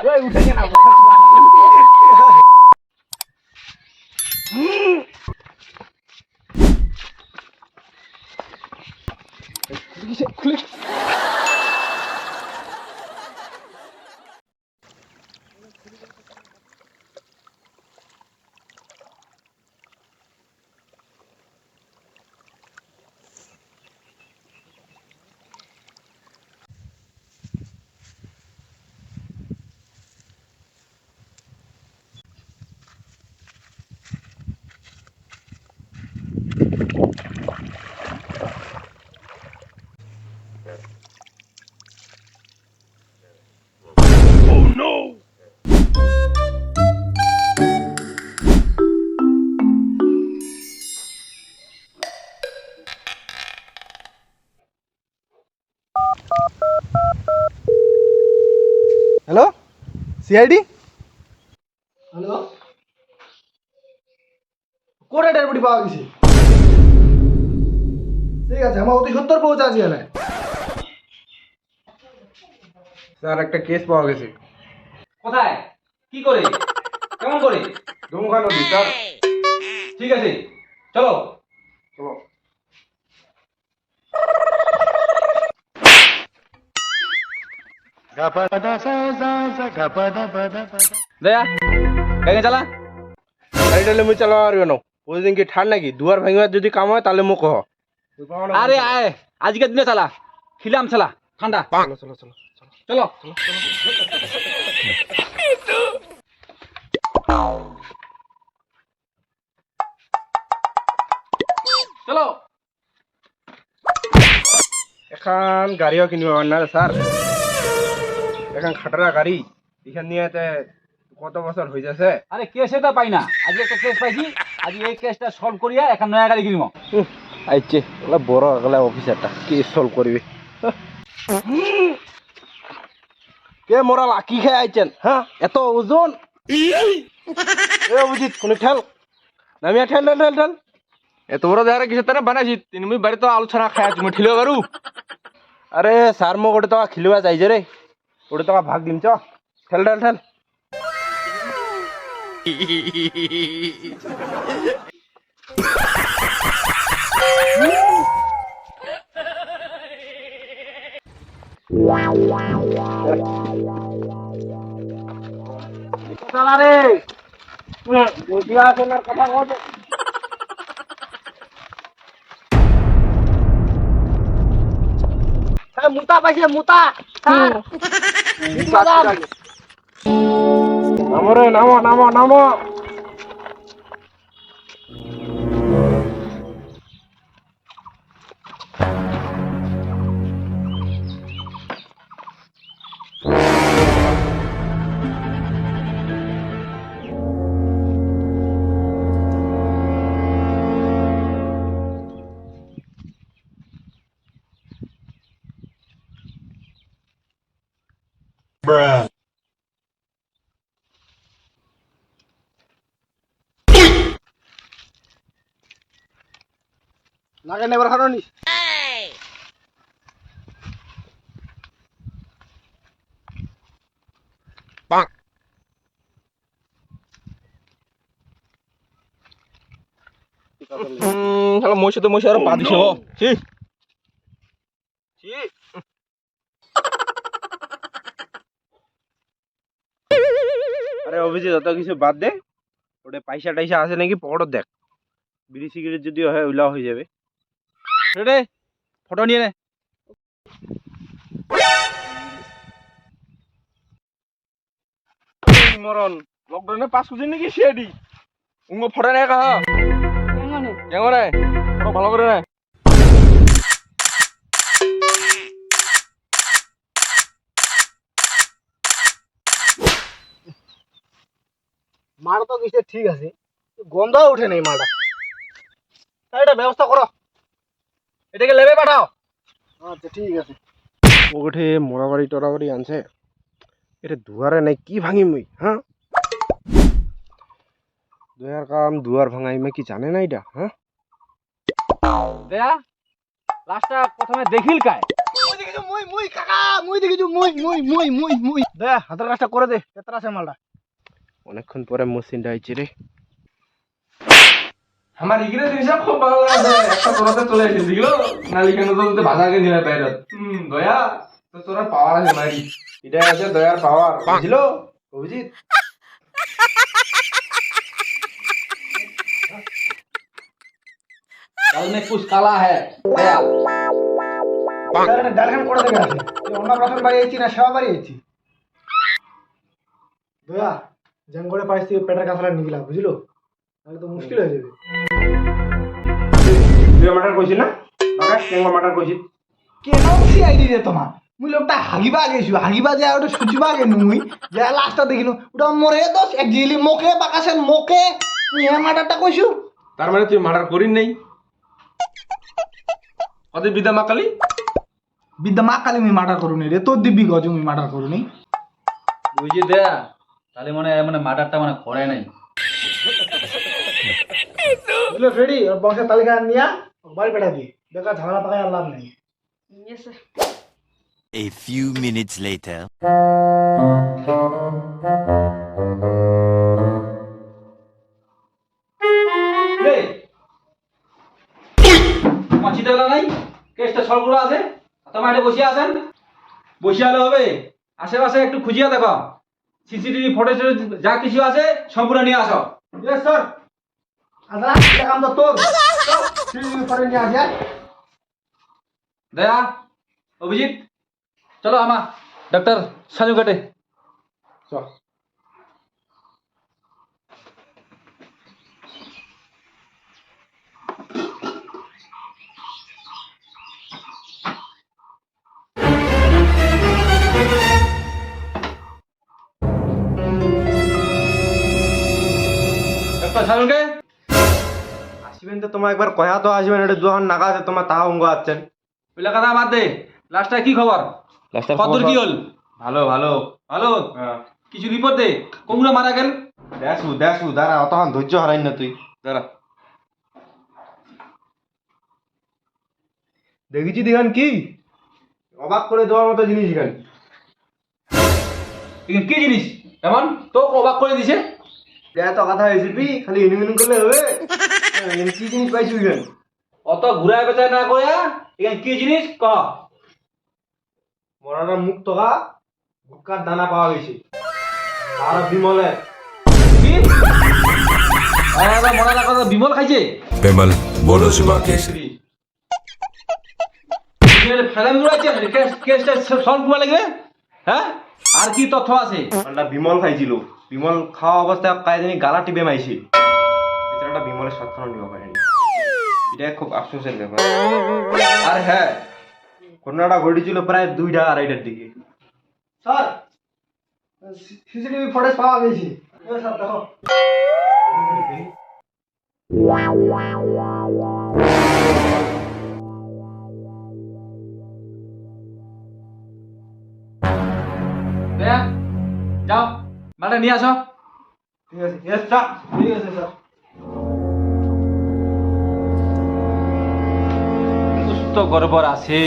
ওই উঠে গেল খুলে হ্যালো সিআইডি হ্যালো কোটা ডেরবডি পাওয়া গেছে ঠিক আছে আমার অতি সত্তর পৌঁছাচ্ছি না স্যার একটা কেস পাওয়া গেছে। কোথায় কি করে কেমন করে দুমকা নদী স্যার। ঠিক আছে চলো চলো। দয়া গাড়ি চালা গাড়িটা মুই চালাবা পারবে না প্রতিদিন কি ঠান্ড নাকি দুয়ার ভাঙিবার যদি কাম হয় তাহলে মোক কহ। আরে আয় আজকের দিনে চালা খিলাম চালা ঠান্ডা চলো চলো চলো চলো চলো এখন গাড়িও কিনব না স্যার, এখন খাটারা গাড়ি এখান নিয়ে কত বছর হয়ে যাচ্ছে। আরে কেসে তো পাই না আজকে একটা কেস পাইছি আজকে এই কেসটা সলভ করিয়া এখন নয়া গাড়ি কিনব আইছে ওলা বড় গলা অফিসারটা কেস সলভ করবে। কে মোরা লাকি খেয়ে আইছেন হ্যাঁ এত ওজন এ অভিজিৎ কোনে ঠেল নামিয়া ঠেল ঠেল ঠেল ঠেল এত বড় জায়গা কিছু তারা বানাইছি তুমি বাড়ি তো আলু ছাড়া খাই তুমি ঠিলে পারু। আরে স্যার মো গোটে টাকা খিলবা চাইছে রে গোটে টাকা ভাগ দিম চ ঠেল ঠেল ঠেল চালা রে বুঝিয়া শোনার কথা কত মুতা পাইছে মুতা নামো রে নামো নামো নামো নাকে নেবার খানো নি তাহলে মহিষে তো মহিষে আরো পা দিছে ও ছি ছি আরে অভিজিৎ অত কিছু বাদ দে ওটা পয়সা টাইসা আছে নাকি পকেটত দেখ বিড়ি সিগারেট যদি হয় ওইলাও হয়ে যাবে। রে ফটো নিয়ে নে মরণ লকডাউনে পাস করছিস নাকি সিআইডি উঙ্গ ফটো নেই কাহা কেমন রে ফটো ভালো করে নে মার তো কিছু ঠিক আছে গন্ধ উঠে নেই মাটা এটা ব্যবস্থা করো এটাকে লেবে পাঠাও আচ্ছা ঠিক আছে ও গোটে মোড়াবাড়ি টরাবাড়ি আনছে এটা দুয়ারে নাই কি ভাঙি মুই হ্যাঁ দুয়ার কাম দুয়ার ভাঙাই মে কি জানে না এটা হ্যাঁ দেয়া লাস্টটা প্রথমে দেখিল কায় মুই কাকা মুই দেখিছু মুই দে হাতের কাজটা করে দে কেতরা আছে মালটা অনেকক্ষণ পরে মসিনটা আইছে রে আমার ইগরে জিনিস খুব ভালো লাগে একটা তোরাতে চলে এসেছিস বুঝলো নালি কেন তো ভাজা কে নিয়ে বাইরে দয়া তো তোরা পাওয়ার আছে মারি এটা আছে দয়ার পাওয়ার বুঝলো অভিজিৎ कल में कुछ काला है दया ডালখান করে দেখে আছে অন্নপ্রাশন বাড়ি আইছি না সেবা বাড়ি আইছি দয়া জঙ্গলে পাইছি পেটের কাছলা নিগলা বুঝলো তাহলে তো মুশকিল হয়ে যাবে তুই মাটার কইছিস না বাবা কেন মাটার কইছিস কেন সিআইডি রে তোমার মুই লোকটা হাগিবা গেছু হাগিবা যায় ওটা সুচিবা গেনু মুই যে লাস্টটা দেখিনু ওটা মরে দোস এক জিলি মোকে বাকাছেন মোকে মুই এ মাটারটা কইছু তার মানে তুই মার্ডার করিস নাই কত বিদা মাকালি বিদ্যা মা কালী মুই মার্ডার করুনি রে তোর দিব্যি গজ মুই মার্ডার করুনি বুঝি দেয়া তাহলে মানে মার্ডারটা মানে করে নাই বুঝলো রেডি ওর বংশের তালিকা নিয়া বাড়ি পেটা দি দেখা ঝামেলা পাকায় আর লাভ নেই A few minutes later. রে মাছি দেলা নাই কেসটা সলগুলো আছে তোমার এটা বসিয়ে আছেন বসিয়ে আলে হবে আশেপাশে একটু খুঁজিয়ে দেখো সিসিটিভি ফুটেজ যা কিছু আছে সম্পূর্ণ নিয়ে আসো ইয়েস স্যার আদা এটা কাম তো তোর তুই করে নিয়ে আসা দয়া অভিজিৎ চলো আমা ডক্টর সাজু কাটে চল ডক্টর সাজুকে আসবেন তো তোমার একবার কয়া তো আসবেন এটা যখন নাগা আছে তোমার তাও অঙ্গ আছেন ওইলা কথা বাদ দে লাস্টটা কি খবর কতদূর কি হল ভালো ভালো ভালো হ্যাঁ কিছু রিপোর্ট দে কোনগুলো মারা গেল দেশু দাঁড়া অতক্ষণ ধৈর্য হারাই না তুই দাঁড়া দেখেছি দেখান কি অবাক করে দেওয়ার মতো জিনিস এখানে এখানে কি জিনিস এমন তো অবাক করে দিছে তো কথা হয়েছে খালি ইনুমিনু করলে হবে কি জিনিস পাইছি এখানে অত ঘুরায় বেচায় না করে এখানে কি জিনিস ক মরাটা মুখ টকা গুটকার দানা পাওয়া গেছে আর বিমলে কি মরা কথা বিমল খাইছে Pemal Borosima Kesri. ফেলাম রয়েছে কেসটা সলভ করা লাগবে হ্যাঁ আর কি তথ্য আছে ওটা বিমল খাইছিল বিমল খাওয়া অবস্থায় কায় জানি গালা টিপে মাইছে বেচারাটা বিমলের সাতখানো নিয়ে পারেনি এটা খুব আফসোসের ব্যাপার আর হ্যাঁ ঘটনাটা ঘটেছিল প্রায় 2টা 2:30টার দিকে স্যার সিসিটিভি ফুটেজ পাওয়া গেছে স্যার দেখো দয়া যাও মালটা নিয়ে আসো ঠিক আছে ইয়েস স্যার ঠিক আছে স্যার সুস্থ গড়বড় আছে